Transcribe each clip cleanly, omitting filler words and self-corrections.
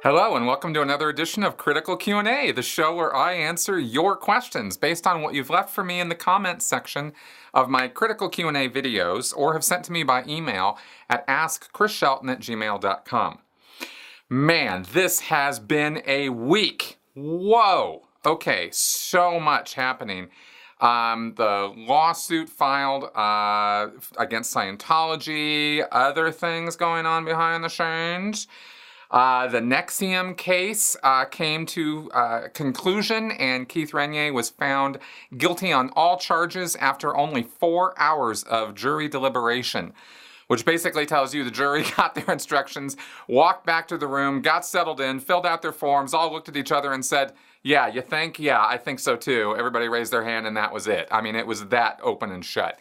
Hello and welcome to another edition of Critical Q&A, the show where I answer your questions based on what you've left for me in the comments section of my Critical Q&A videos or have sent to me by email at askchrisshelton@gmail.com. Man, this has been a week. Whoa! Okay, so much happening. The lawsuit filed against Scientology, other things going on behind the scenes. The NXIVM case came to conclusion, and Keith Renier was found guilty on all charges after only 4 hours of jury deliberation, which basically tells you the jury got their instructions, walked back to the room, got settled in, filled out their forms, all looked at each other and said, "Yeah, you think? Yeah, I think so too." Everybody raised their hand, and that was it. I mean, it was that open and shut.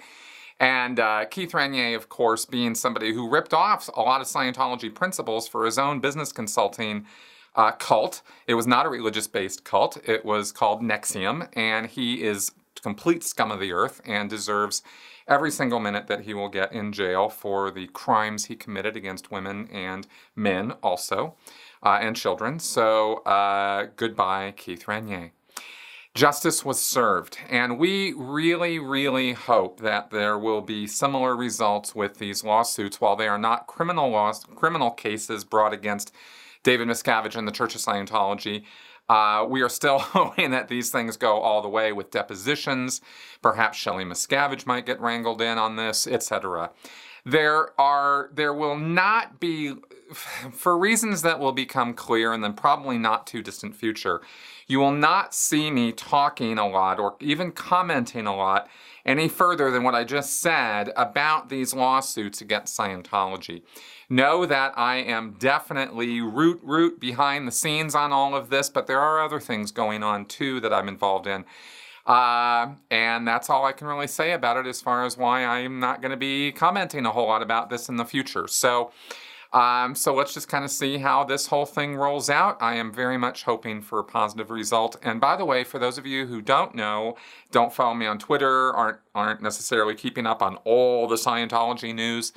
And Keith Renier, of course, being somebody who ripped off a lot of Scientology principles for his own business consulting cult. It was not a religious-based cult. It was called NXIVM, and he is complete scum of the earth and deserves every single minute that he will get in jail for the crimes he committed against women and men also, and children. So goodbye, Keith Renier. Justice was served, and we really, really hope that there will be similar results with these lawsuits. While they are not criminal cases brought against David Miscavige and the Church of Scientology, we are still hoping that these things go all the way with depositions. Perhaps Shelley Miscavige might get wrangled in on this, etc. There will not be, for reasons that will become clear in the probably not too distant future, you will not see me talking a lot or even commenting a lot any further than what I just said about these lawsuits against Scientology. Know that I am definitely root behind the scenes on all of this, but there are other things going on too that I'm involved in. And that's all I can really say about it as far as why I'm not going to be commenting a whole lot about this in the future. So let's just kind of see how this whole thing rolls out. I am very much hoping for a positive result. And by the way, for those of you who don't know, don't follow me on Twitter, aren't necessarily keeping up on all the Scientology news,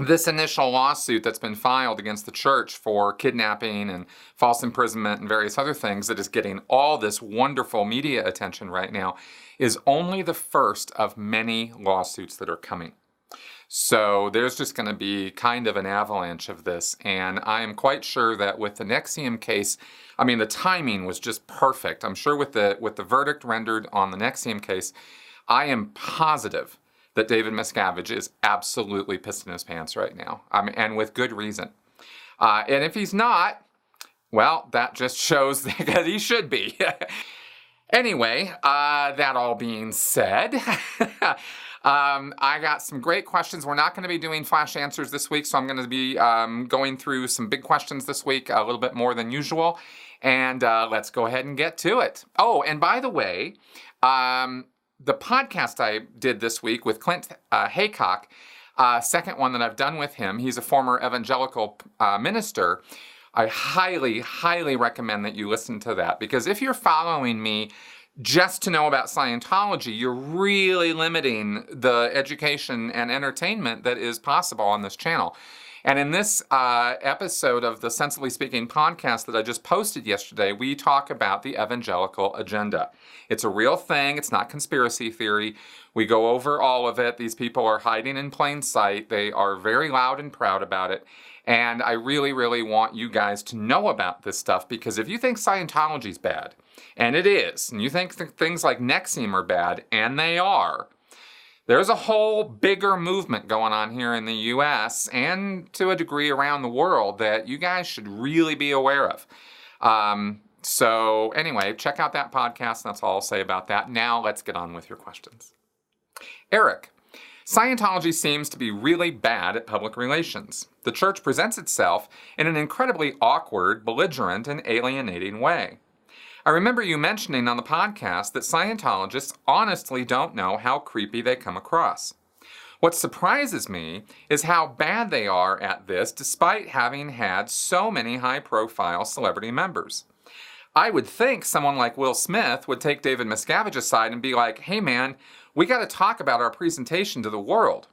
this initial lawsuit that's been filed against the church for kidnapping and false imprisonment and various other things that is getting all this wonderful media attention right now is only the first of many lawsuits that are coming. So there's just going to be kind of an avalanche of this, and I am quite sure that with the NXIVM case, I mean, the timing was just perfect. I'm sure with the verdict rendered on the NXIVM case, I am positive that David Miscavige is absolutely pissed in his pants right now, and with good reason. And if he's not, well, that just shows that he should be. Anyway, that all being said, I got some great questions. We're not going to be doing flash answers this week, so I'm going to be going through some big questions this week, a little bit more than usual. And let's go ahead and get to it. Oh, and by the way, the podcast I did this week with Clint Haycock, second one that I've done with him, he's a former evangelical minister. I highly, highly recommend that you listen to that, because if you're following me just to know about Scientology, you're really limiting the education and entertainment that is possible on this channel. And in this episode of the Sensibly Speaking podcast that I just posted yesterday, we talk about the evangelical agenda. It's a real thing. It's not conspiracy theory. We go over all of it. These people are hiding in plain sight. They are very loud and proud about it. And I really, really want you guys to know about this stuff, because if you think Scientology's bad, and it is, and you think things like NXIVM are bad, and they are, there's a whole bigger movement going on here in the U.S. and to a degree around the world that you guys should really be aware of. So anyway, check out that podcast. That's all I'll say about that. Now let's get on with your questions. Eric, Scientology seems to be really bad at public relations. The church presents itself in an incredibly awkward, belligerent, and alienating way. I remember you mentioning on the podcast that Scientologists honestly don't know how creepy they come across. What surprises me is how bad they are at this, despite having had so many high-profile celebrity members. I would think someone like Will Smith would take David Miscavige aside and be like, "Hey man, we got to talk about our presentation to the world."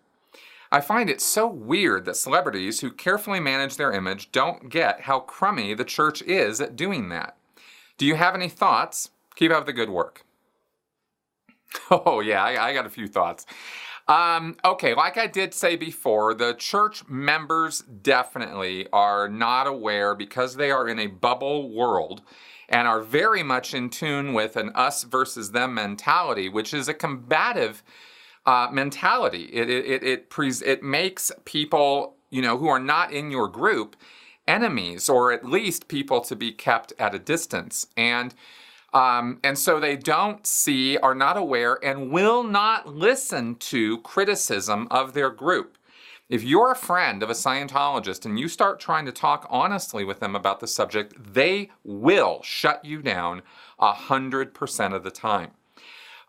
I find it so weird that celebrities who carefully manage their image don't get how crummy the church is at doing that. Do you have any thoughts? Keep up the good work. Oh, yeah, I got a few thoughts. Okay, like I did say before, the church members definitely are not aware because they are in a bubble world and are very much in tune with an us versus them mentality, which is a combative mentality. It makes people, who are not in your group enemies, or at least people to be kept at a distance. And so they don't see, are not aware, and will not listen to criticism of their group. If you're a friend of a Scientologist and you start trying to talk honestly with them about the subject, they will shut you down 100% of the time.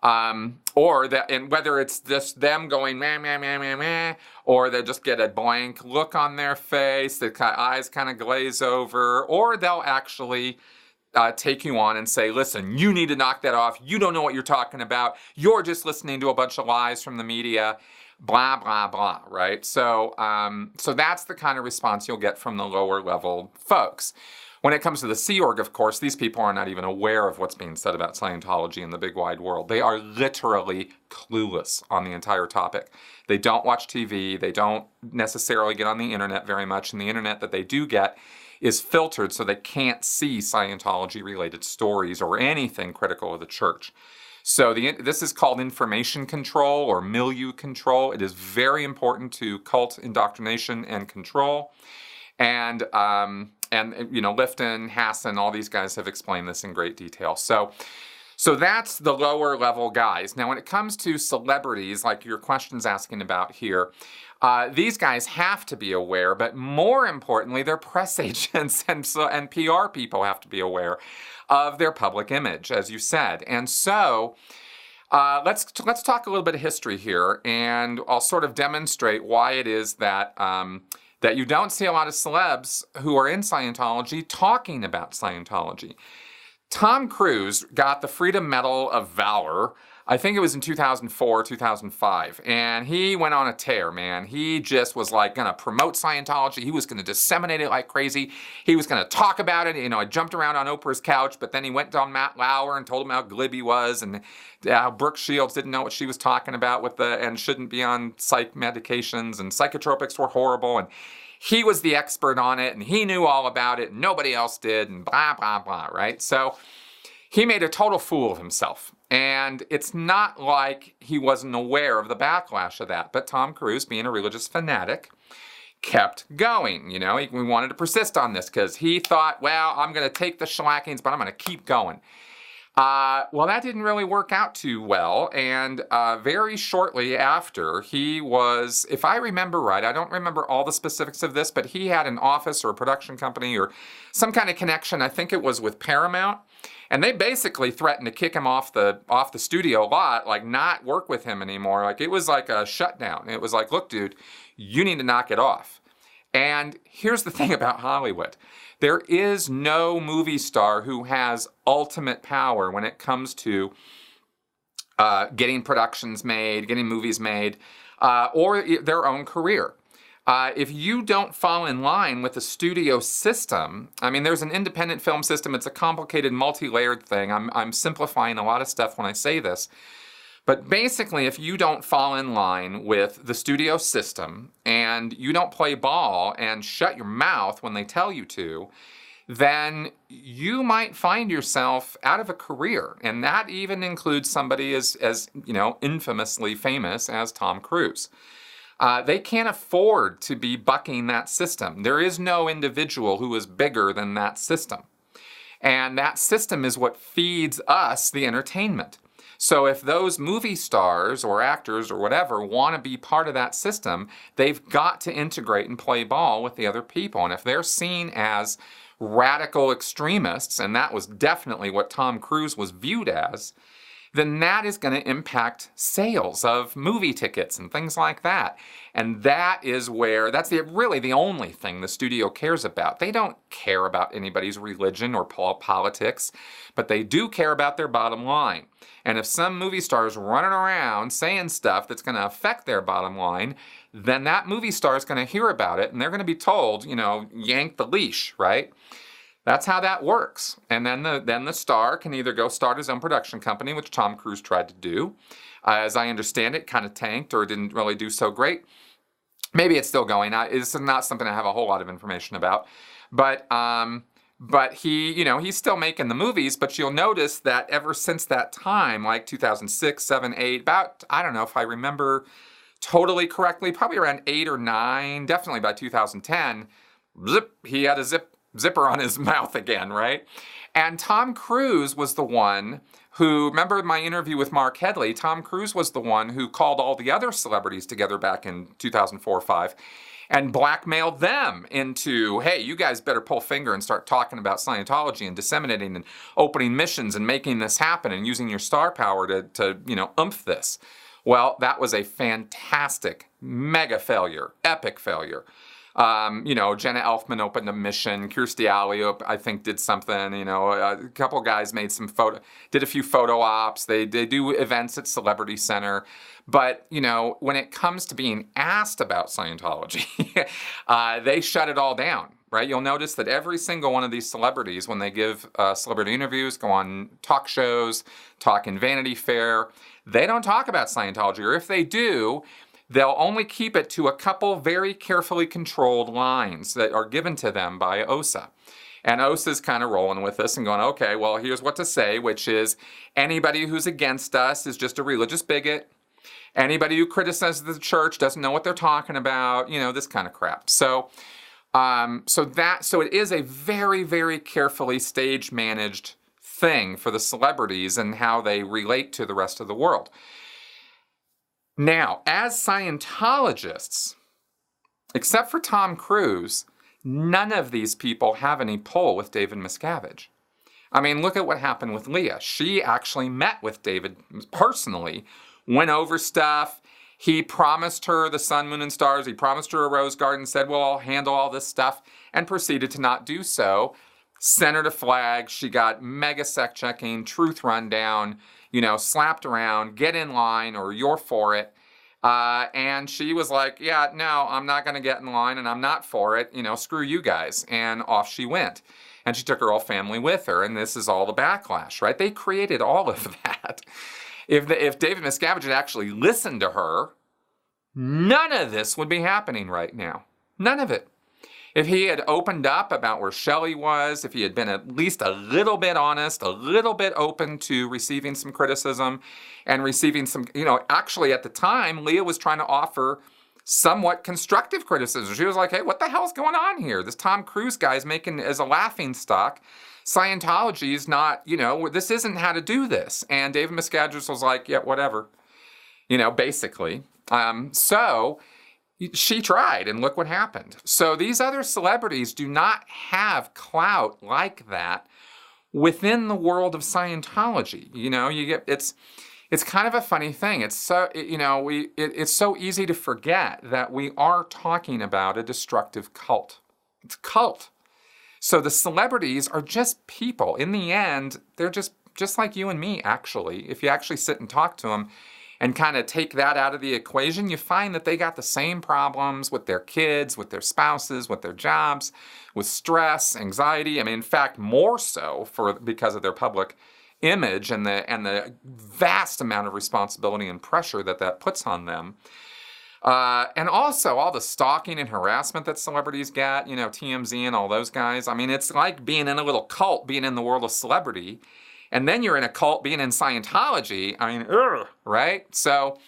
And whether it's just them going meh, meh, meh, meh, meh, or they just get a blank look on their face, the eyes kind of glaze over, or they'll actually take you on and say, listen, you need to knock that off. You don't know what you're talking about. You're just listening to a bunch of lies from the media, blah, blah, blah, right? So that's the kind of response you'll get from the lower level folks. When it comes to the Sea Org, of course, these people are not even aware of what's being said about Scientology in the big wide world. They are literally clueless on the entire topic. They don't watch TV. They don't necessarily get on the internet very much. And the internet that they do get is filtered so they can't see Scientology-related stories or anything critical of the church. So this is called information control or milieu control. It is very important to cult indoctrination and control. And Lifton, Hassan, all these guys have explained this in great detail. So that's the lower level guys. Now, when it comes to celebrities, like your question's asking about here, these guys have to be aware, but more importantly, their press agents and PR people have to be aware of their public image, as you said. And so let's talk a little bit of history here, and I'll sort of demonstrate why it is that that you don't see a lot of celebs who are in Scientology talking about Scientology. Tom Cruise got the Freedom Medal of Valor, I think it was in 2004, 2005, and he went on a tear, man. He just was like going to promote Scientology. He was going to disseminate it like crazy. He was going to talk about it. I jumped around on Oprah's couch, but then he went on Matt Lauer and told him how glib he was and how Brooke Shields didn't know what she was talking about and shouldn't be on psych medications, and psychotropics were horrible, and he was the expert on it, and he knew all about it, and nobody else did, and blah, blah, blah, right? So he made a total fool of himself. And it's not like he wasn't aware of the backlash of that. But Tom Cruise, being a religious fanatic, kept going. He wanted to persist on this because he thought, well, I'm going to take the shellackings, but I'm going to keep going. Well, that didn't really work out too well. And very shortly after, he was, if I remember right, I don't remember all the specifics of this, but he had an office or a production company or some kind of connection. I think it was with Paramount. And they basically threatened to kick him off the studio lot, like not work with him anymore. Like it was like a shutdown. It was like, look, dude, you need to knock it off. And here's the thing about Hollywood. There is no movie star who has ultimate power when it comes to getting productions made, getting movies made, or their own career. If you don't fall in line with the studio system, there's an independent film system. It's a complicated, multi-layered thing. I'm simplifying a lot of stuff when I say this. But basically, if you don't fall in line with the studio system and you don't play ball and shut your mouth when they tell you to, then you might find yourself out of a career. And that even includes somebody as infamously famous as Tom Cruise. They can't afford to be bucking that system. There is no individual who is bigger than that system. And that system is what feeds us the entertainment. So if those movie stars or actors or whatever want to be part of that system, they've got to integrate and play ball with the other people. And if they're seen as radical extremists, and that was definitely what Tom Cruise was viewed as, then that is going to impact sales of movie tickets and things like that. And that is where, that's really the only thing the studio cares about. They don't care about anybody's religion or politics, but they do care about their bottom line. And if some movie star is running around saying stuff that's going to affect their bottom line, then that movie star is going to hear about it and they're going to be told, yank the leash, right? That's how that works. And then the star can either go start his own production company, which Tom Cruise tried to do. As I understand it, kind of tanked or didn't really do so great. Maybe it's still going. It's not something I have a whole lot of information about. But he, he's still making the movies, but you'll notice that ever since that time, like 2006, 7, 8, about, I don't know if I remember totally correctly, probably around 8 or 9, definitely by 2010, he had a zipper on his mouth again, right? And Tom Cruise was the one who, remember my interview with Mark Headley, Tom Cruise was the one who called all the other celebrities together back in 2004 or 5 and blackmailed them into, hey, you guys better pull finger and start talking about Scientology and disseminating and opening missions and making this happen and using your star power to oomph this. Well, that was a fantastic, mega failure, epic failure. Jenna Elfman opened a mission. Kirstie Alley, I think, did something. A couple guys did a few photo ops. They do events at Celebrity Center. But, when it comes to being asked about Scientology, they shut it all down, right? You'll notice that every single one of these celebrities, when they give celebrity interviews, go on talk shows, talk in Vanity Fair, they don't talk about Scientology. Or if they do, they'll only keep it to a couple very carefully controlled lines that are given to them by OSA. And OSA's kind of rolling with this and going, okay, well, here's what to say, which is anybody who's against us is just a religious bigot. Anybody who criticizes the church doesn't know what they're talking about, this kind of crap. So it is a very, very carefully stage managed thing for the celebrities and how they relate to the rest of the world. Now, as Scientologists, except for Tom Cruise, none of these people have any pull with David Miscavige. I mean, look at what happened with Leah. She actually met with David personally, went over stuff. He promised her the sun, moon, and stars. He promised her a rose garden, said, well, I'll handle all this stuff, and proceeded to not do so. Sent her to flag. She got mega sec checking, truth rundown, slapped around, get in line or you're for it. And she was like, yeah, no, I'm not going to get in line and I'm not for it. Screw you guys. And off she went. And she took her whole family with her. And this is all the backlash, right? They created all of that. If David Miscavige had actually listened to her, none of this would be happening right now. None of it. If he had opened up about where Shelley was, if he had been at least a little bit honest, a little bit open to receiving some criticism and receiving some, actually at the time, Leah was trying to offer somewhat constructive criticism. She was like, hey, what the hell's going on here? This Tom Cruise guy's making as a laughing stock. Scientology is not, this isn't how to do this. And David Miscavige was like, yeah, whatever, basically. So she tried, and look what happened. So these other celebrities do not have clout like that within the world of Scientology. It's kind of a funny thing. It's so it's so easy to forget that we are talking about a destructive cult. It's a cult. So the celebrities are just people. In the end, they're just like you and me, actually. If you actually sit and talk to them and kind of take that out of the equation, you find that they got the same problems with their kids, with their spouses, with their jobs, with stress, anxiety. I mean, in fact, more so because of their public image and the vast amount of responsibility and pressure that puts on them. And also all the stalking and harassment that celebrities get, TMZ and all those guys. I mean, it's like being in a little cult, being in the world of celebrity. And then you're in a cult being in Scientology. I mean, right? So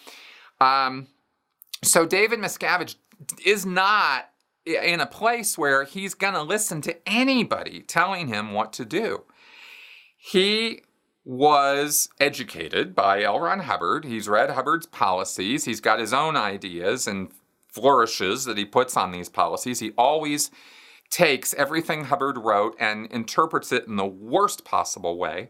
David Miscavige is not in a place where he's going to listen to anybody telling him what to do. He was educated by L. Ron Hubbard. He's read Hubbard's policies. He's got his own ideas and flourishes that he puts on these policies. He always takes everything Hubbard wrote and interprets it in the worst possible way.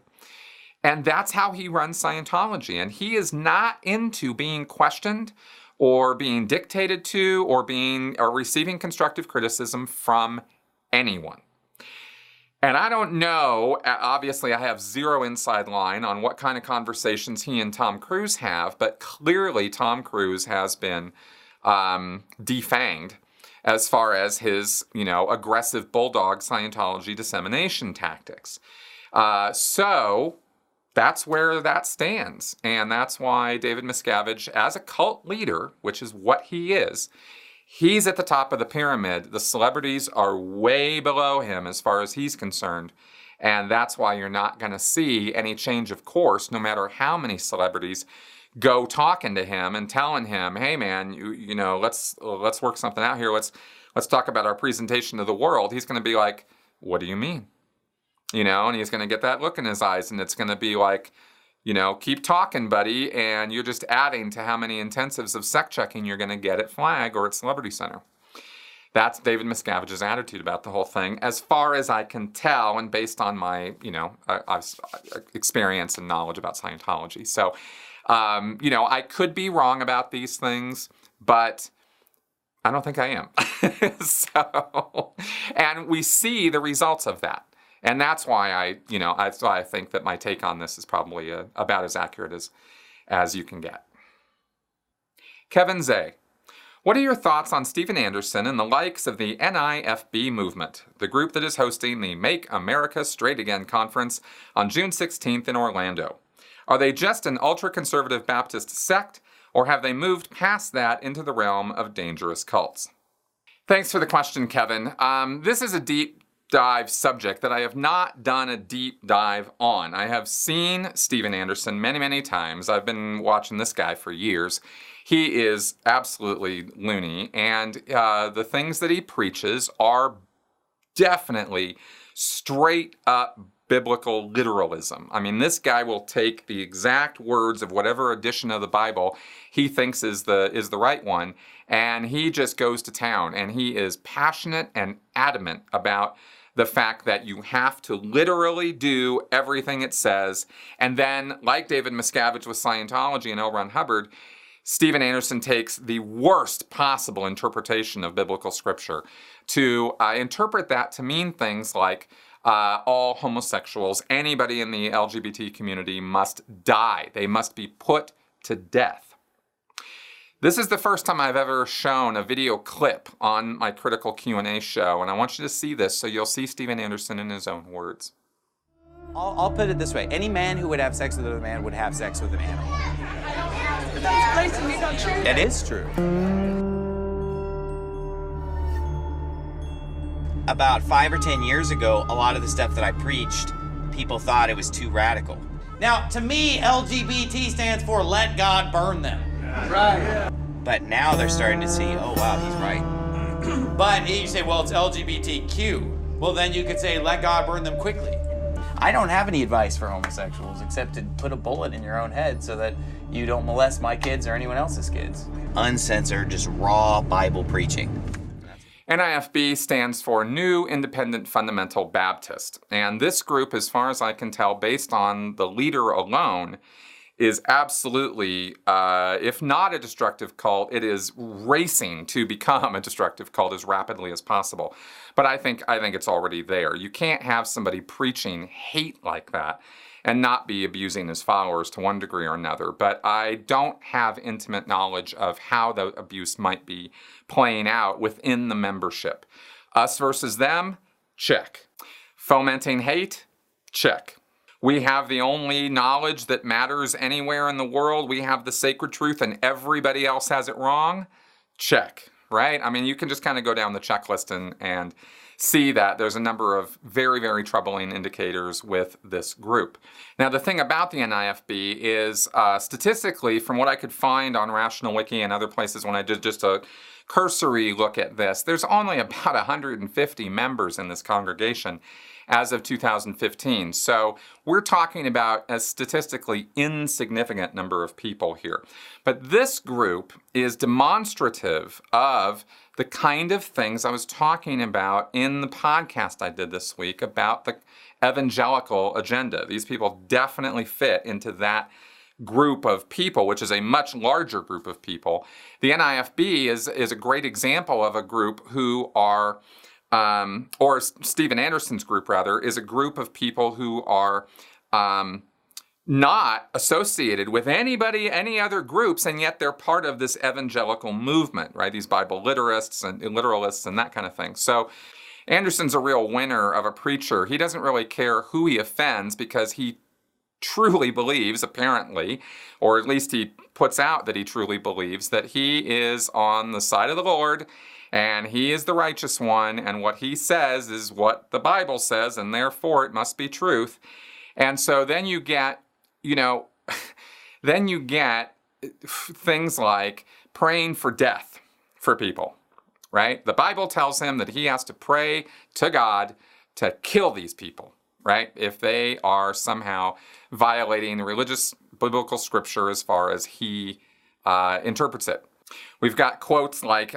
And that's how he runs Scientology. And he is not into being questioned or being dictated to or receiving constructive criticism from anyone. And I don't know, obviously I have zero inside line on what kind of conversations he and Tom Cruise have, but clearly Tom Cruise has been defanged as far as his, aggressive bulldog Scientology dissemination tactics. So that's where that stands. And that's why David Miscavige, as a cult leader, which is what he is, he's at the top of the pyramid. The celebrities are way below him as far as he's concerned. And that's why you're not going to see any change of course, no matter how many celebrities go talking to him and telling him, hey man, let's work something out here. Let's talk about our presentation to the world. He's going to be like, what do you mean? And he's going to get that look in his eyes, and it's going to be like, keep talking, buddy, and you're just adding to how many intensives of sec checking you're going to get at Flag or at Celebrity Center. That's David Miscavige's attitude about the whole thing, as far as I can tell, and based on my, experience and knowledge about Scientology. So, I could be wrong about these things, but I don't think I am. And we see the results of that. And that's why I think that my take on this is probably about as accurate as you can get. Kevin Zay, what are your thoughts on Steven Anderson and the likes of the NIFB movement, the group that is hosting the Make America Straight Again conference on June 16th in Orlando? Are they just an ultra-conservative Baptist sect, or have they moved past that into the realm of dangerous cults? Thanks for the question, Kevin. This is a deep dive subject that I have not done a deep dive on. I have seen Steven Anderson many, many times. I've been watching this guy for years. He is absolutely loony, and the things that he preaches are definitely straight up biblical literalism. I mean, this guy will take the exact words of whatever edition of the Bible he thinks is the right one, and he just goes to town, and he is passionate and adamant about the fact that you have to literally do everything it says. And then, like David Miscavige with Scientology and L. Ron Hubbard, Steven Anderson takes the worst possible interpretation of biblical scripture to interpret that to mean things like all homosexuals, anybody in the LGBT community must die. They must be put to death. This is the first time I've ever shown a video clip on my Critical Q&A show, and I want you to see this so you'll see Steven Anderson in his own words. I'll put it this way. Any man who would have sex with another man would have sex with an animal. That's blatantly not true. It is true. About 5 or 10 years ago, a lot of the stuff that I preached, people thought it was too radical. Now, to me, LGBT stands for let God burn them. Right. But now they're starting to see, oh wow, he's right. But you say, well, it's LGBTQ. Well, then you could say, let God burn them quickly. I don't have any advice for homosexuals except to put a bullet in your own head so that you don't molest my kids or anyone else's kids. Uncensored, just raw Bible preaching. NIFB stands for New Independent Fundamental Baptist. And this group, as far as I can tell, based on the leader alone, is absolutely, if not a destructive cult, it is racing to become a destructive cult as rapidly as possible. But I think it's already there. You can't have somebody preaching hate like that and not be abusing his followers to one degree or another. But I don't have intimate knowledge of how the abuse might be playing out within the membership. Us versus them? Check. Fomenting hate? Check. We have the only knowledge that matters anywhere in the world. We have the sacred truth and everybody else has it wrong? Check, right? I mean, you can just kind of go down the checklist and see that there's a number of very, very troubling indicators with this group. Now, the thing about the NIFB is statistically, from what I could find on Rational Wiki and other places when I did just a cursory look at this, there's only about 150 members in this congregation as of 2015. So we're talking about a statistically insignificant number of people here. But this group is demonstrative of the kind of things I was talking about in the podcast I did this week about the evangelical agenda. These people definitely fit into that group of people, which is a much larger group of people. The NIFB is a great example of a group who are, or Stephen Anderson's group rather, is a group of people who are not associated with any other groups, and yet they're part of this evangelical movement, right? These Bible literalists and that kind of thing. So Anderson's a real winner of a preacher. He doesn't really care who he offends because he truly believes, apparently, or at least he puts out that he truly believes, that he is on the side of the Lord and he is the righteous one, and what he says is what the Bible says, and therefore it must be truth. And so then you get, then you get things like praying for death for people, right? The Bible tells him that he has to pray to God to kill these people, right? If they are somehow violating religious biblical scripture as far as he interprets it. We've got quotes like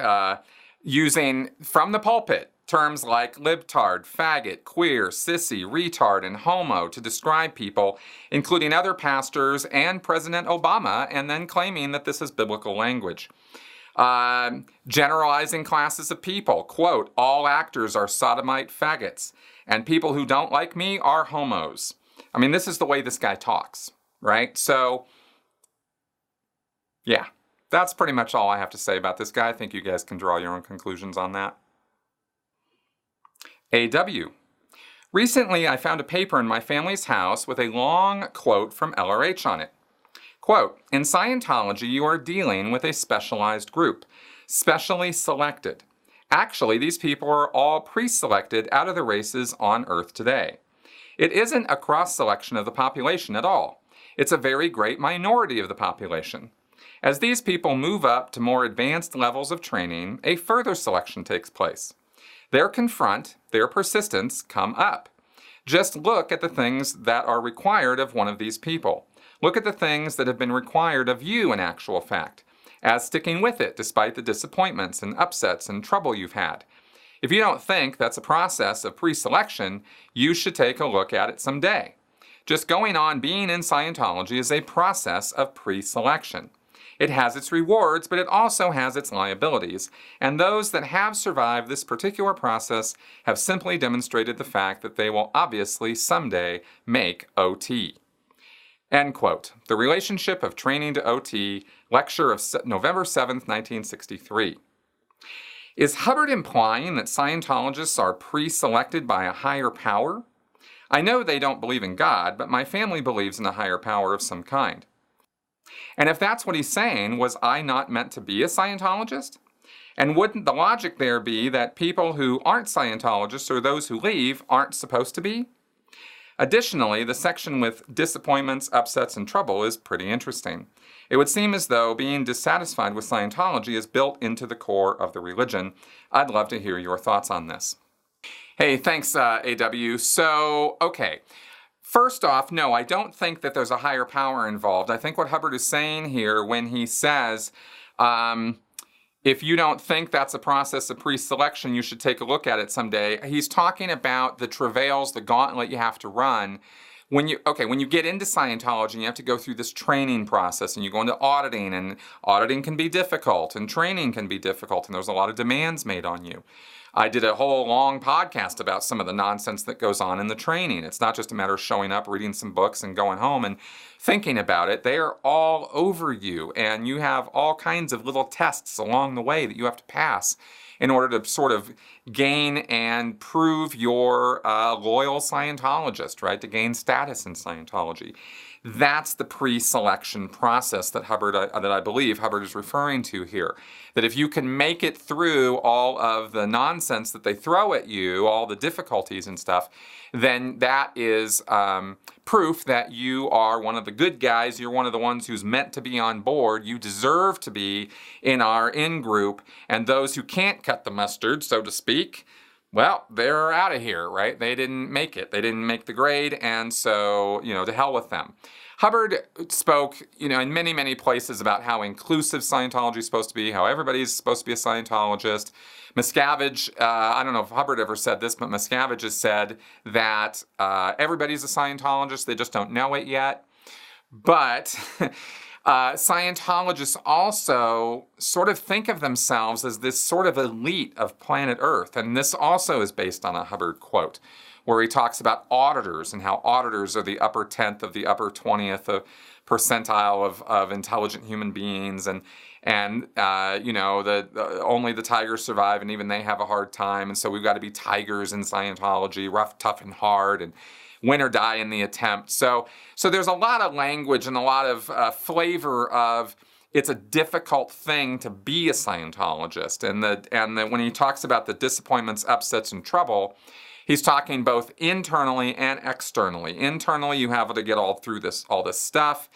using from the pulpit terms like libtard, faggot, queer, sissy, retard, and homo to describe people, including other pastors and President Obama, and then claiming that this is biblical language. Generalizing classes of people, quote, all actors are sodomite faggots, and people who don't like me are homos. I mean, this is the way this guy talks, right? So, yeah, that's pretty much all I have to say about this guy. I think you guys can draw your own conclusions on that. AW. Recently, I found a paper in my family's house with a long quote from LRH on it. Quote, in Scientology, you are dealing with a specialized group, specially selected. Actually, these people are all pre-selected out of the races on Earth today. It isn't a cross-selection of the population at all. It's a very great minority of the population. As these people move up to more advanced levels of training, a further selection takes place. Their confront, their persistence come up. Just look at the things that are required of one of these people. Look at the things that have been required of you in actual fact, as sticking with it despite the disappointments and upsets and trouble you've had. If you don't think that's a process of pre-selection, you should take a look at it someday. Just going on being in Scientology is a process of pre-selection. It has its rewards, but it also has its liabilities, and those that have survived this particular process have simply demonstrated the fact that they will obviously someday make OT. End quote. The Relationship of Training to OT, lecture of November 7th, 1963. Is Hubbard implying that Scientologists are pre-selected by a higher power? I know they don't believe in God, but my family believes in a higher power of some kind. And if that's what he's saying, was I not meant to be a Scientologist? And wouldn't the logic there be that people who aren't Scientologists or those who leave aren't supposed to be? Additionally, the section with disappointments, upsets, and trouble is pretty interesting. It would seem as though being dissatisfied with Scientology is built into the core of the religion. I'd love to hear your thoughts on this. Hey, thanks, AW. So, okay. First off, no, I don't think that there's a higher power involved. I think what Hubbard is saying here when he says, if you don't think that's a process of pre-selection, you should take a look at it someday. He's talking about the travails, the gauntlet you have to run. When you get into Scientology, and you have to go through this training process, and you go into auditing, and auditing can be difficult, and training can be difficult, and there's a lot of demands made on you. I did a whole long podcast about some of the nonsense that goes on in the training. It's not just a matter of showing up, reading some books, and going home and thinking about it. They are all over you, and you have all kinds of little tests along the way that you have to pass in order to sort of gain and prove you're a loyal Scientologist, right? To gain status in Scientology. That's the pre-selection process that I believe Hubbard is referring to here. That if you can make it through all of the nonsense that they throw at you, all the difficulties and stuff, then that is proof that you are one of the good guys. You're one of the ones who's meant to be on board. You deserve to be in our in-group. And those who can't cut the mustard, so to speak, well, they're out of here, right? They didn't make it. They didn't make the grade, and so, to hell with them. Hubbard spoke, in many, many places about how inclusive Scientology is supposed to be, how everybody's supposed to be a Scientologist. Miscavige, I don't know if Hubbard ever said this, but Miscavige has said that everybody's a Scientologist, they just don't know it yet. But Scientologists also sort of think of themselves as this sort of elite of planet Earth. And this also is based on a Hubbard quote, where he talks about auditors and how auditors are the upper 10th of the upper 20th of percentile of intelligent human beings, and only the tigers survive, and even they have a hard time, and so we've got to be tigers in Scientology, rough, tough, and hard, and win or die in the attempt. So there's a lot of language and a lot of flavor of it's a difficult thing to be a Scientologist, and when he talks about the disappointments, upsets, and trouble, he's talking both internally and externally. Internally, you have to get all through all this stuff,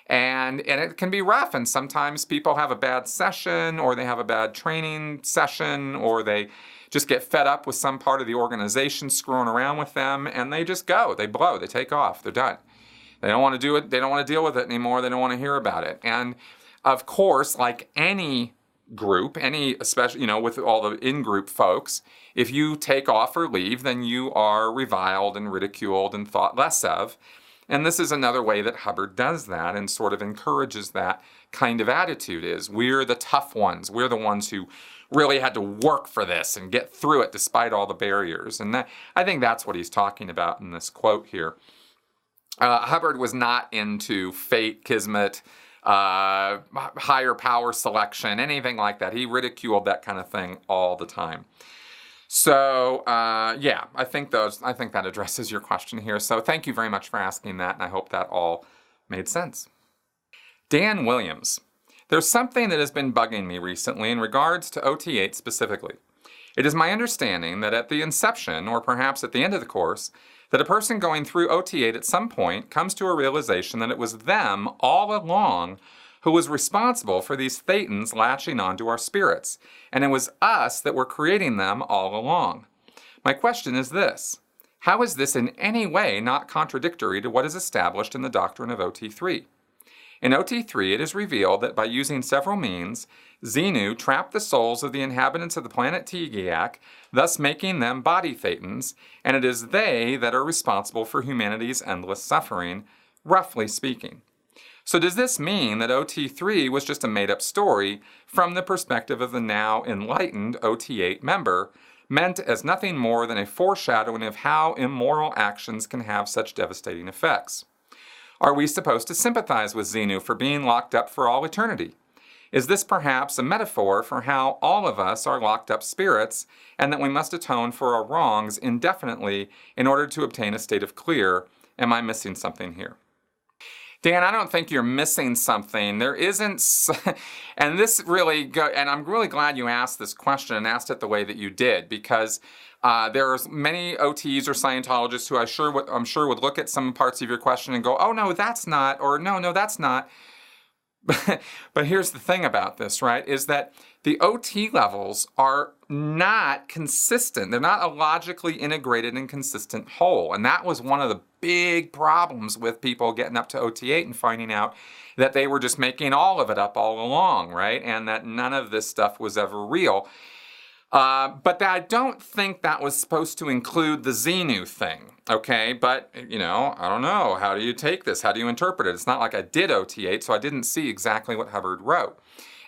and it can be rough, and sometimes people have a bad session, or they have a bad training session, or they just get fed up with some part of the organization screwing around with them, and they just go. They blow. They take off. They're done. They don't want to do it. They don't want to deal with it anymore. They don't want to hear about it. And, of course, like any group, especially, with all the in-group folks, if you take off or leave, then you are reviled and ridiculed and thought less of. And this is another way that Hubbard does that and sort of encourages that kind of attitude is we're the tough ones. We're the ones who really had to work for this and get through it despite all the barriers. And I think that's what he's talking about in this quote here. Hubbard was not into fate, kismet, higher power selection, anything like that. He ridiculed that kind of thing all the time. So, I think that addresses your question here. So thank you very much for asking that, and I hope that all made sense. Dan Williams. There's something that has been bugging me recently in regards to OT8 specifically. It is my understanding that at the inception, or perhaps at the end of the course, that a person going through OT8 at some point comes to a realization that it was them all along who was responsible for these thetans latching onto our spirits, and it was us that were creating them all along. My question is this: how is this in any way not contradictory to what is established in the doctrine of OT3? In OT3, it is revealed that by using several means, Xenu trapped the souls of the inhabitants of the planet Tegeac, thus making them body thetans, and it is they that are responsible for humanity's endless suffering, roughly speaking. So does this mean that OT3 was just a made-up story from the perspective of the now enlightened OT8 member, meant as nothing more than a foreshadowing of how immoral actions can have such devastating effects? Are we supposed to sympathize with Xenu for being locked up for all eternity? Is this perhaps a metaphor for how all of us are locked up spirits, and that we must atone for our wrongs indefinitely in order to obtain a state of clear? Am I missing something here? Dan, I don't think you're missing something. There isn't, and this really, and I'm really glad you asked this question and asked it the way that you did, because there's many OTs or Scientologists who I'm sure would look at some parts of your question and go, oh, no, that's not, or no, that's not. But here's the thing about this, right, is that the OT levels are not consistent. They're not a logically integrated and consistent whole. And that was one of the big problems with people getting up to OT8 and finding out that they were just making all of it up all along, right? And that none of this stuff was ever real. But I don't think that was supposed to include the Xenu thing, okay? But, I don't know. How do you take this? How do you interpret it? It's not like I did OT8, so I didn't see exactly what Hubbard wrote.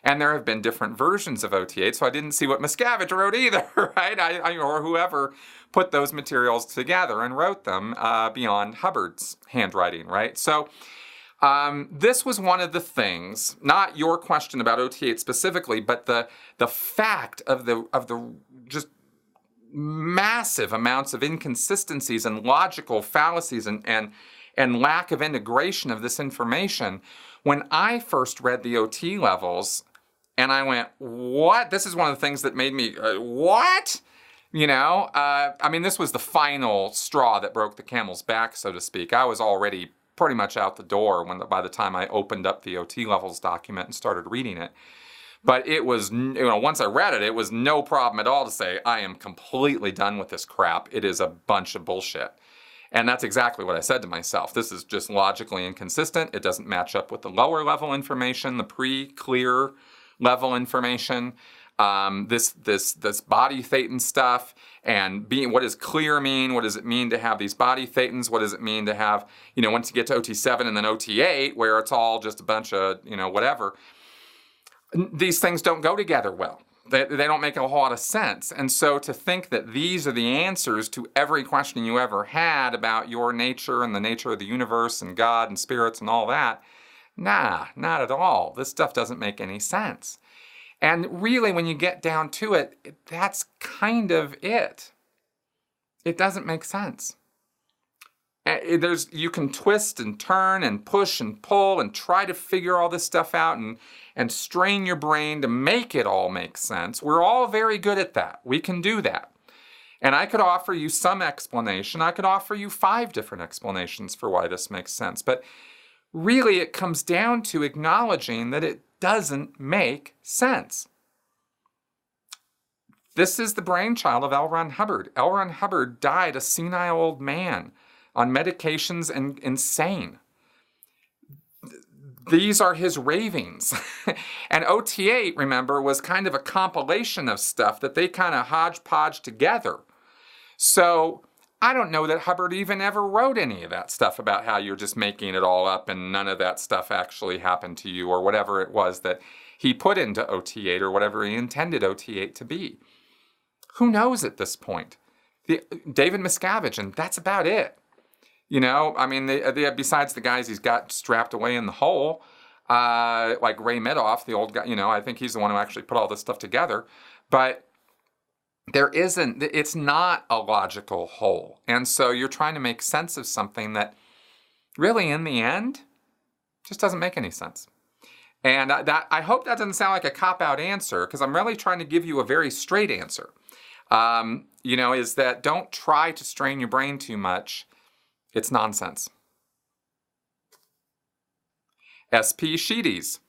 And there have been different versions of OT8, so I didn't see what Miscavige wrote either, right? Or whoever put those materials together and wrote them beyond Hubbard's handwriting, right? So this was one of the things, not your question about OT8 specifically, but the fact of the just massive amounts of inconsistencies and logical fallacies and lack of integration of this information. When I first read the OT levels, and I went, what? This is one of the things that made me, what? This was the final straw that broke the camel's back, so to speak. I was already pretty much out the door by the time I opened up the OT levels document and started reading it. But it was, once I read it, it was no problem at all to say, I am completely done with this crap. It is a bunch of bullshit. And that's exactly what I said to myself. This is just logically inconsistent. It doesn't match up with the lower level information, the pre-clear level information. This body thetan stuff, and what does clear mean? What does it mean to have these body thetans? What does it mean to have, once you get to OT7 and then OT8, where it's all just a bunch of, whatever. These things don't go together well. They don't make a whole lot of sense. And so to think that these are the answers to every question you ever had about your nature and the nature of the universe and God and spirits and all that, nah, not at all. This stuff doesn't make any sense. And really, when you get down to it, that's kind of it. It doesn't make sense. You can twist and turn and push and pull and try to figure all this stuff out and strain your brain to make it all make sense. We're all very good at that. We can do that. And I could offer you some explanation. I could offer you 5 different explanations for why this makes sense. But really, it comes down to acknowledging that it doesn't make sense. This is the brainchild of L. Ron Hubbard. L. Ron Hubbard died a senile old man on medications and insane. These are his ravings. And OT8, remember, was kind of a compilation of stuff that they kind of hodgepodge together. So I don't know that Hubbard even ever wrote any of that stuff about how you're just making it all up and none of that stuff actually happened to you, or whatever it was that he put into OT8 or whatever he intended OT8 to be. Who knows at this point? David Miscavige, and that's about it. Besides the guys he's got strapped away in the hole, like Ray Medoff, the old guy, I think he's the one who actually put all this stuff together. But it's not a logical whole. And so you're trying to make sense of something that really, in the end, just doesn't make any sense. And I hope that doesn't sound like a cop-out answer, because I'm really trying to give you a very straight answer. Is that don't try to strain your brain too much. It's nonsense. SP Sheeties.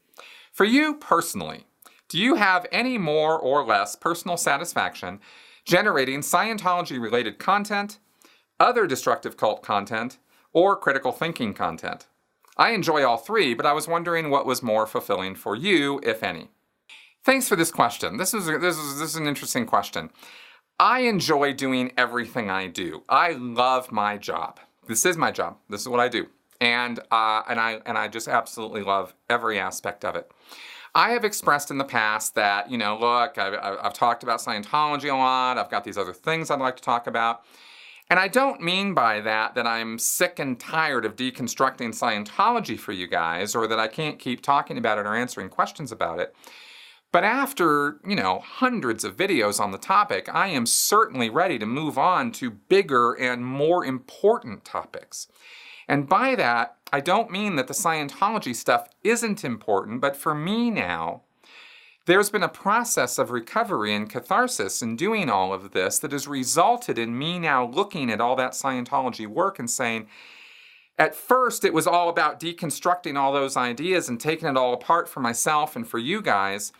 For you personally, do you have any more or less personal satisfaction generating Scientology-related content, other destructive cult content, or critical thinking content? I enjoy all 3, but I was wondering what was more fulfilling for you, if any. Thanks for this question. This is an interesting question. I enjoy doing everything I do. I love my job. This is my job. This is what I do. And I just absolutely love every aspect of it. I have expressed in the past that, look, I've talked about Scientology a lot. I've got these other things I'd like to talk about. And I don't mean by that I'm sick and tired of deconstructing Scientology for you guys, or that I can't keep talking about it or answering questions about it. But after, hundreds of videos on the topic, I am certainly ready to move on to bigger and more important topics. And by that, I don't mean that the Scientology stuff isn't important, but for me now, there's been a process of recovery and catharsis in doing all of this that has resulted in me now looking at all that Scientology work and saying, at first it was all about deconstructing all those ideas and taking it all apart for myself and for you guys.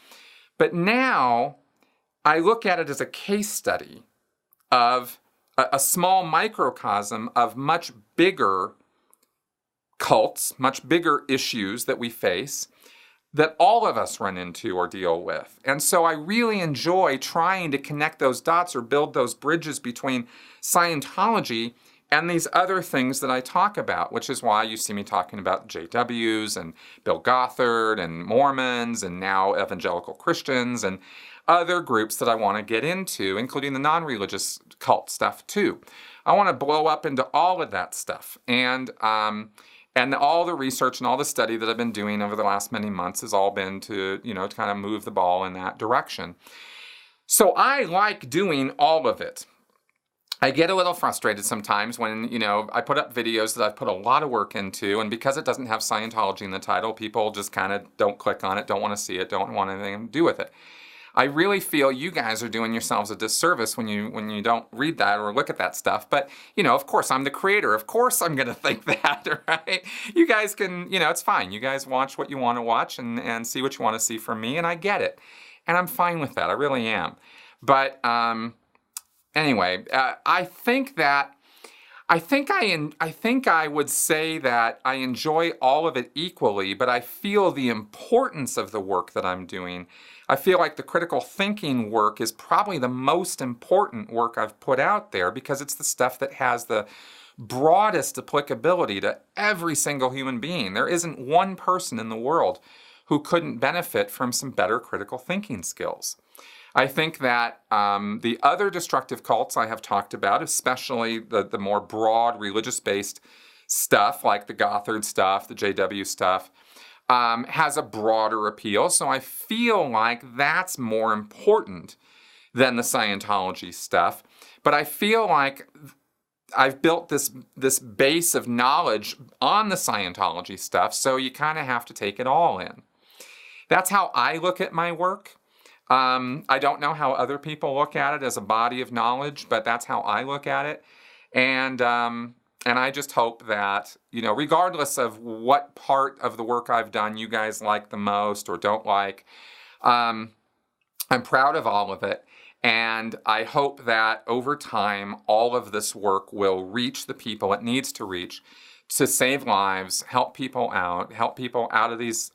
But now I look at it as a case study of a small microcosm of much bigger cults, much bigger issues that we face, that all of us run into or deal with. And so I really enjoy trying to connect those dots or build those bridges between Scientology and these other things that I talk about, which is why you see me talking about JWs and Bill Gothard and Mormons and now evangelical Christians and other groups that I want to get into, including the non-religious cult stuff too. I want to blow up into all of that stuff. And all the research and all the study that I've been doing over the last many months has all been to, to kind of move the ball in that direction. So I like doing all of it. I get a little frustrated sometimes when, I put up videos that I've put a lot of work into, and because it doesn't have Scientology in the title, people just kind of don't click on it, don't want to see it, don't want anything to do with it. I really feel you guys are doing yourselves a disservice when you don't read that or look at that stuff. But, of course, I'm the creator. Of course I'm going to think that, right? You guys can, it's fine. You guys watch what you want to watch and see what you want to see from me, and I get it. And I'm fine with that. I really am. But anyway, I think that I think I would say that I enjoy all of it equally, but I feel the importance of the work that I'm doing. I feel like the critical thinking work is probably the most important work I've put out there because it's the stuff that has the broadest applicability to every single human being. There isn't one person in the world who couldn't benefit from some better critical thinking skills. I think that the other destructive cults I have talked about, especially the more broad religious-based stuff, like the Gothard stuff, the JW stuff, has a broader appeal. So I feel like that's more important than the Scientology stuff. But I feel like I've built this base of knowledge on the Scientology stuff, so you kind of have to take it all in. That's how I look at my work. I don't know how other people look at it as a body of knowledge, but that's how I look at it. And I just hope that, regardless of what part of the work I've done you guys like the most or don't like, I'm proud of all of it. And I hope that over time, all of this work will reach the people it needs to reach to save lives, help people out of these,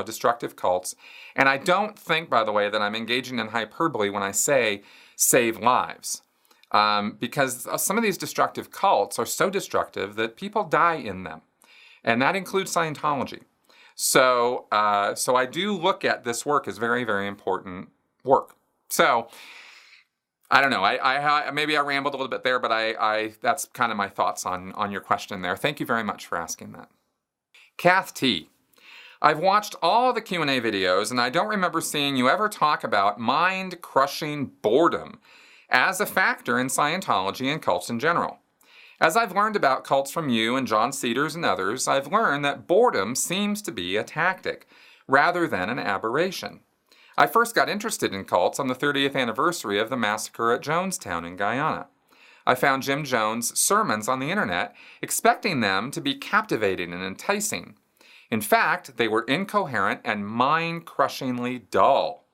destructive cults. And I don't think, by the way, that I'm engaging in hyperbole when I say save lives. Because some of these destructive cults are so destructive that people die in them. And that includes Scientology. So I do look at this work as very, very important work. So I don't know. I maybe I rambled a little bit there, but I that's kind of my thoughts on your question there. Thank you very much for asking that. Kath T. I've watched all the Q&A videos, and I don't remember seeing you ever talk about mind-crushing boredom as a factor in Scientology and cults in general. As I've learned about cults from you and John Cedars and others, I've learned that boredom seems to be a tactic rather than an aberration. I first got interested in cults on the 30th anniversary of the massacre at Jonestown in Guyana. I found Jim Jones' sermons on the internet, expecting them to be captivating and enticing. In fact, they were incoherent and mind-crushingly dull.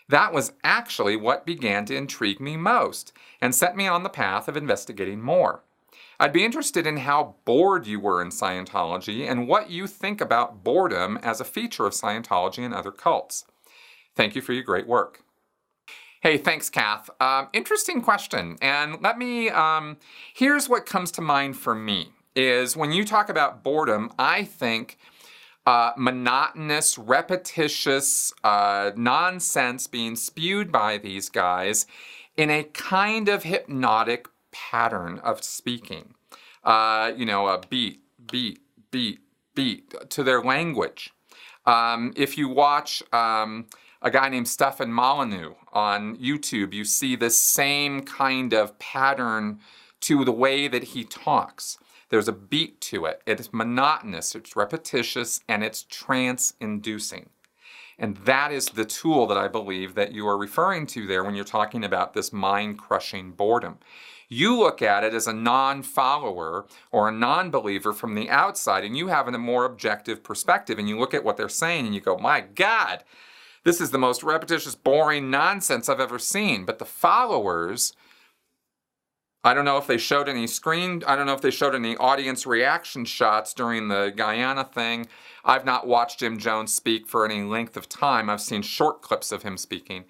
That was actually what began to intrigue me most and set me on the path of investigating more. I'd be interested in how bored you were in Scientology and what you think about boredom as a feature of Scientology and other cults. Thank you for your great work. Hey, thanks, Kath. Interesting question. And let me, here's what comes to mind for me, is when you talk about boredom, I think monotonous, repetitious nonsense being spewed by these guys in a kind of hypnotic pattern of speaking. A beat to their language. If you watch a guy named Stefan Molyneux on YouTube, you see the same kind of pattern to the way that he talks. There's a beat to it. It's monotonous, it's repetitious, and it's trance-inducing. And that is the tool that I believe that you are referring to there when you're talking about this mind-crushing boredom. You look at it as a non-follower or a non-believer from the outside, and you have a more objective perspective, and you look at what they're saying, and you go, my God, this is the most repetitious, boring nonsense I've ever seen. But the followers, I don't know if they showed any audience reaction shots during the Guyana thing. I've not watched Jim Jones speak for any length of time. I've seen short clips of him speaking.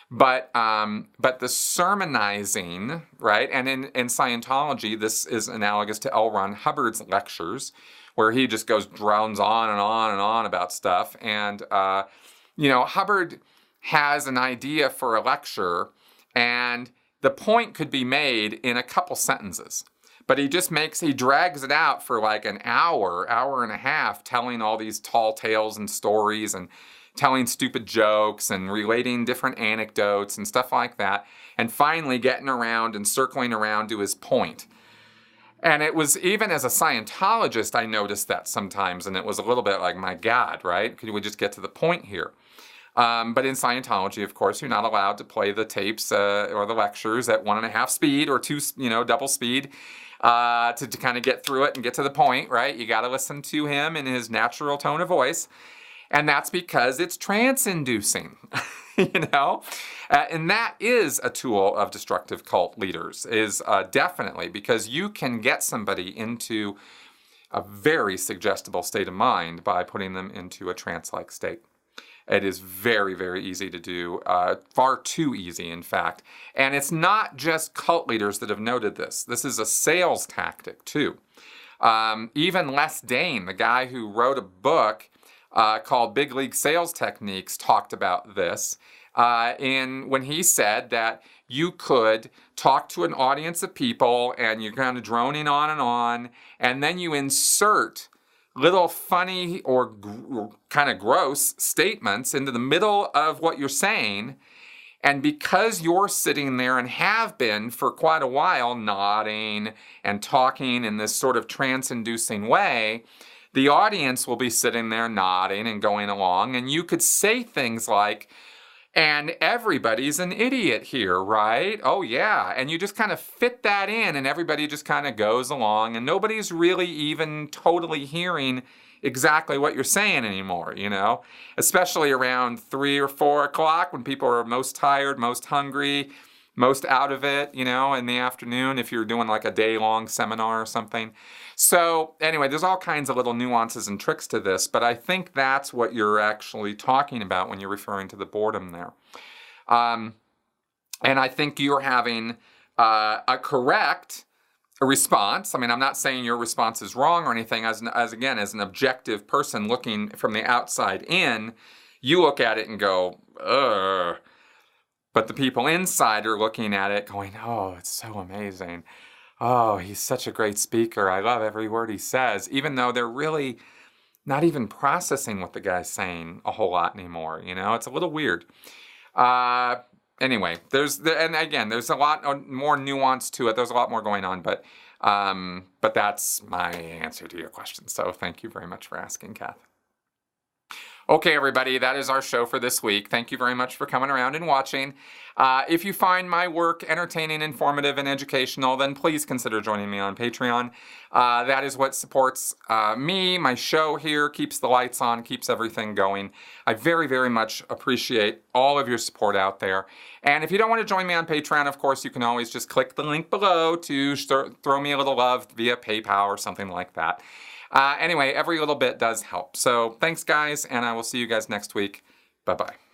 But the sermonizing, right? And in Scientology, this is analogous to L. Ron Hubbard's lectures, where he just drones on and on and on about stuff. And Hubbard has an idea for a lecture, and the point could be made in a couple sentences. But he drags it out for like an hour and a half, telling all these tall tales and stories and telling stupid jokes and relating different anecdotes and stuff like that, and finally getting around and circling around to his point. And it was, even as a Scientologist, I noticed that sometimes, and it was a little bit like, my God, right? Could we just get to the point here? But in Scientology, of course, you're not allowed to play the tapes or the lectures at 1.5 speed or 2, double speed to kind of get through it and get to the point, right? You got to listen to him in his natural tone of voice. And that's because it's trance-inducing. you know? And that is a tool of destructive cult leaders, is definitely, because you can get somebody into a very suggestible state of mind by putting them into a trance-like state. It is very, very easy to do, far too easy, in fact. And it's not just cult leaders that have noted this. This is a sales tactic, too. Even Les Dane, the guy who wrote a book called Big League Sales Techniques, talked about this when he said that you could talk to an audience of people and you're kind of droning on, and then you insert little funny or kind of gross statements into the middle of what you're saying. And because you're sitting there and have been for quite a while nodding and talking in this sort of trance-inducing way, the audience will be sitting there nodding and going along, and you could say things like, and everybody's an idiot here, right? Oh yeah, and you just kind of fit that in and everybody just kind of goes along and nobody's really even totally hearing exactly what you're saying anymore, you know? Especially around 3 or 4 o'clock when people are most tired, most hungry, most out of it, you know, in the afternoon if you're doing like a day-long seminar or something. So anyway, there's all kinds of little nuances and tricks to this, but I think that's what you're actually talking about when you're referring to the boredom there. And I think you're having a correct response. I mean, I'm not saying your response is wrong or anything. As an objective person looking from the outside in, you look at it and go, ugh. But the people inside are looking at it going, oh, it's so amazing. Oh, he's such a great speaker. I love every word he says, even though they're really not even processing what the guy's saying a whole lot anymore. You know, it's a little weird. Anyway, there's a lot more nuance to it. There's a lot more going on, but that's my answer to your question. So thank you very much for asking, Kath. Okay, everybody, that is our show for this week. Thank you very much for coming around and watching. If you find my work entertaining, informative, and educational, then please consider joining me on Patreon. That is what supports me, my show here, keeps the lights on, keeps everything going. I very, very much appreciate all of your support out there. And if you don't want to join me on Patreon, of course, you can always just click the link below to throw me a little love via PayPal or something like that. Anyway, every little bit does help. So thanks, guys, and I will see you guys next week. Bye-bye.